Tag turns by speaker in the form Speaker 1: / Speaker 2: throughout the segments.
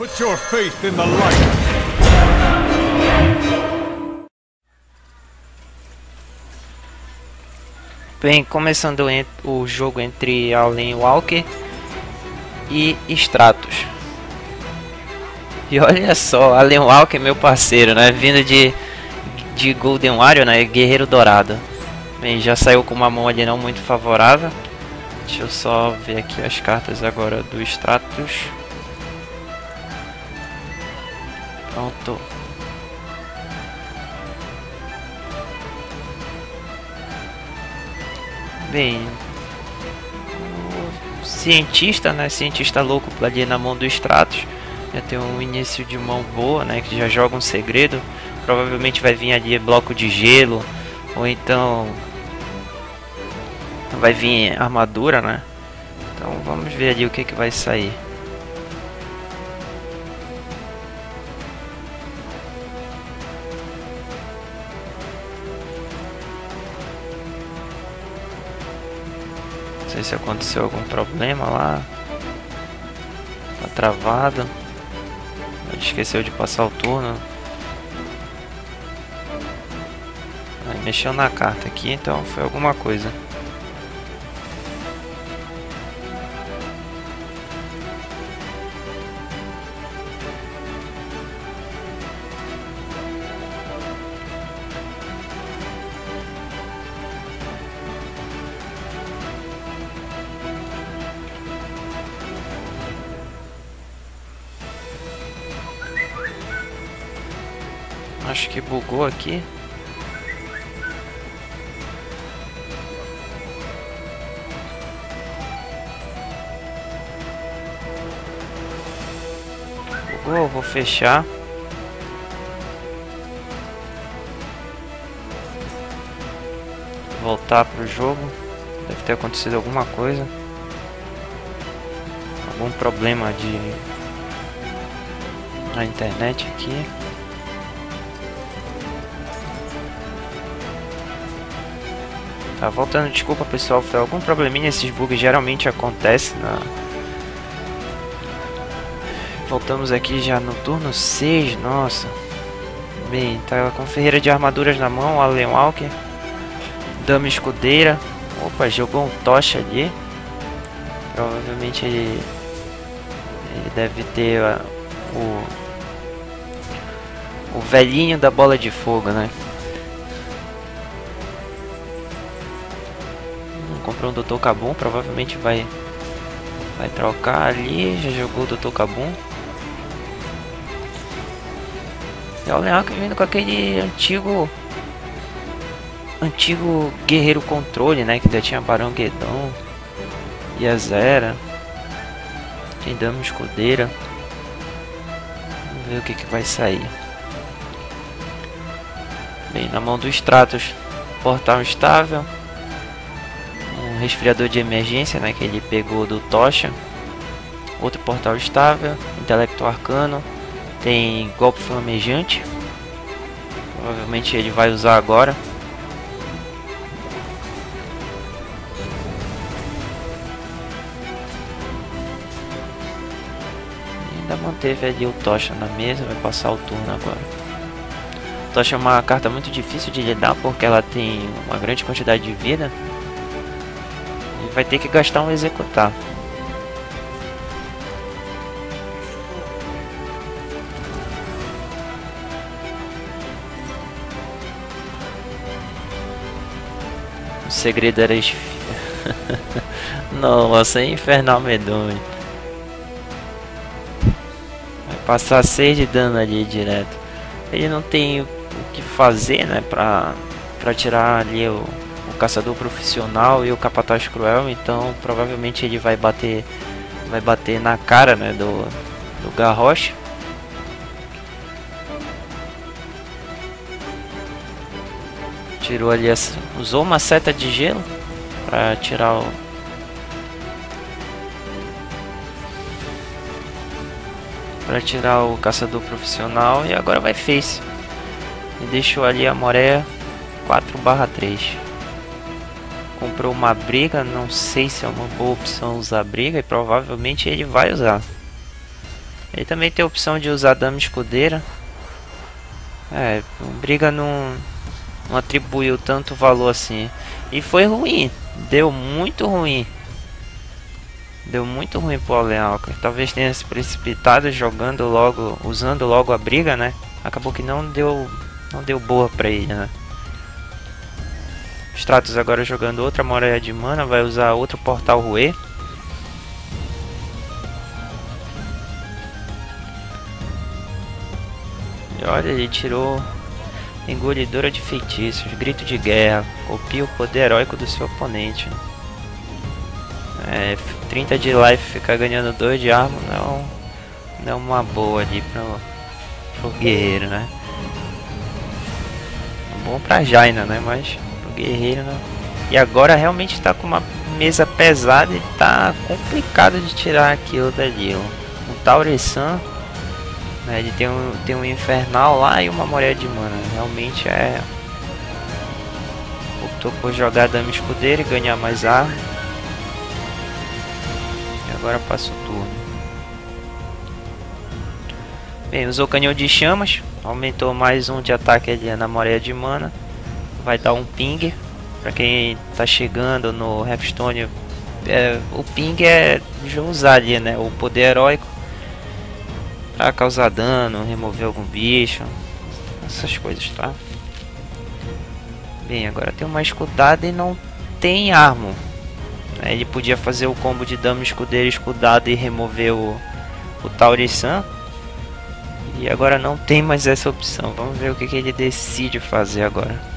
Speaker 1: Put your faith in the light.
Speaker 2: Bem, começando o jogo entre Alan Walker e Stratos. E olha só, Alan Walker, meu parceiro, né? Vindo de Golden Warrior, né? Guerreiro Dourado. Bem, já saiu com uma mão ali não muito favorável. Deixa eu só ver aqui as cartas agora do Stratos. Pronto. Bem, o cientista, né? Cientista louco ali na mão do Stratos. Já tem um início de mão boa, né? Que já joga um segredo. Provavelmente vai vir ali bloco de gelo. Ou então vai vir armadura, né? Então vamos ver ali o que vai sair. Não sei se aconteceu algum problema lá. Tá travado. Ele esqueceu de passar o turno. Aí mexeu na carta aqui, então foi alguma coisa. Acho que bugou aqui. Bugou, vou fechar. Voltar pro jogo. Deve ter acontecido alguma coisa. Algum problema na internet aqui. Tá voltando, desculpa pessoal, foi algum probleminha, esses bugs geralmente acontecem Voltamos aqui já no turno 6, nossa. Bem, tá com ferreira de armaduras na mão, Alan Walker. Dama escudeira. Opa, jogou um tocha ali. Provavelmente ele deve ter o velhinho da bola de fogo, né? Comprou um Dr. Kabum, provavelmente vai trocar ali, já jogou o Dr. Kabum. E o Leão que vindo com aquele antigo guerreiro controle, né, que ainda tinha Barão Guedon e a Zera. Tem dama escudeira. Vamos ver o que vai sair. Bem, na mão do Stratos, portal estável. Resfriador de emergência, né, que ele pegou do Tocha. Outro portal estável, intelecto arcano, tem golpe flamejante, provavelmente ele vai usar agora. E ainda manteve ali o Tocha na mesa, vai passar o turno agora. Tocha é uma carta muito difícil de lidar porque ela tem uma grande quantidade de vida. Vai ter que gastar um executar. O segredo era nossa, infernal medonho. Vai passar 6 de dano ali direto. Ele não tem o que fazer, né, pra tirar ali o caçador profissional e o capataz cruel, então provavelmente ele vai bater na cara, né, do Garrosh. Tirou ali, usou uma seta de gelo para tirar o caçador profissional e agora vai face. E deixou ali a Moré 4/3. Comprou uma briga, não sei se é uma boa opção usar briga e provavelmente ele vai usar. Ele também tem a opção de usar dama escudeira. Briga não atribuiu tanto valor assim. E foi ruim, deu muito ruim. Deu muito ruim pro Allen Walker. Talvez tenha se precipitado jogando logo, usando logo a briga, né? Acabou que não deu boa pra ele, né? Stratos agora jogando outra Moreia de Mana, vai usar outro Portal Rue. E olha, ele tirou Engolidora de Feitiços, Grito de Guerra, copia o poder heróico do seu oponente. 30 de life, ficar ganhando 2 de arma não é uma boa ali pro guerreiro, né? Bom pra Jaina, né? Mas pro guerreiro não. E agora realmente está com uma mesa pesada e tá complicado de tirar aquilo dali. O Tauresan, né? Ele tem um Infernal lá e uma Moreia de Mana. Realmente optou por jogar Dama Escudeira e ganhar mais arma. E agora passa o turno. Bem, usou Canhão de Chamas, aumentou mais um de ataque ali na Moreia de Mana. Vai dar um ping. Pra quem tá chegando no Hearthstone, o ping é de usar ali, né? O poder heróico pra causar dano, remover algum bicho, essas coisas, tá? Bem, agora tem uma escudada e não tem arma. Ele podia fazer o combo de dama escudeira escudada e remover o Tauresan. E agora não tem mais essa opção. Vamos ver o que ele decide fazer agora.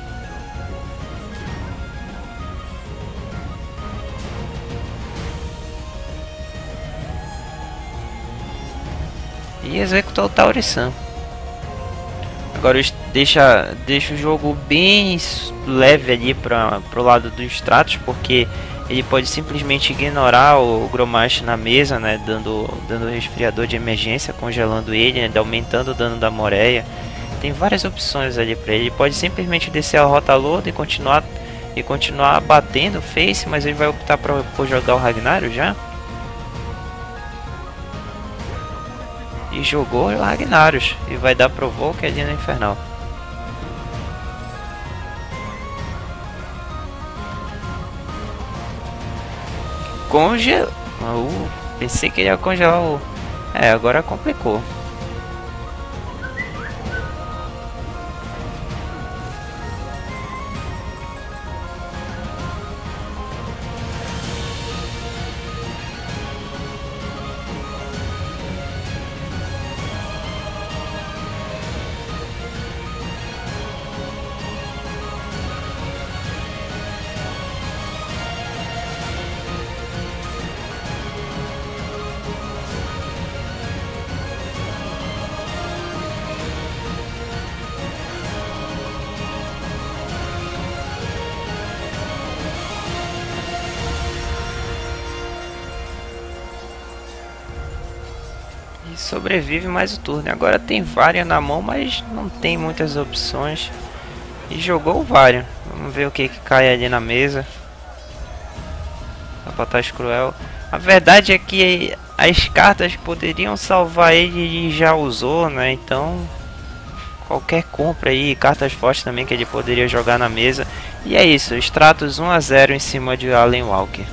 Speaker 2: E executou o Tauresan. Agora deixa o jogo bem leve ali pro lado dos Stratos, porque ele pode simplesmente ignorar o Grommash na mesa, né, dando resfriador de emergência, congelando ele, né, aumentando o dano da Moreia. Tem várias opções ali para ele. Ele pode simplesmente descer a Rota Loda e continuar batendo o Face, mas ele vai optar por jogar o Ragnarok já. E jogou o Ragnaros e vai dar Provoke ali no Infernal. Pensei que ele ia congelar o... agora complicou. E sobrevive mais o turno. Agora tem Varian na mão, mas não tem muitas opções. E jogou o Varian. Vamos ver o que cai ali na mesa. Sabotage Cruel. A verdade é que as cartas poderiam salvar ele e já usou, né? Então qualquer compra aí, cartas fortes também que ele poderia jogar na mesa. E é isso, Stratos 1 a 0 em cima de Allen Walker.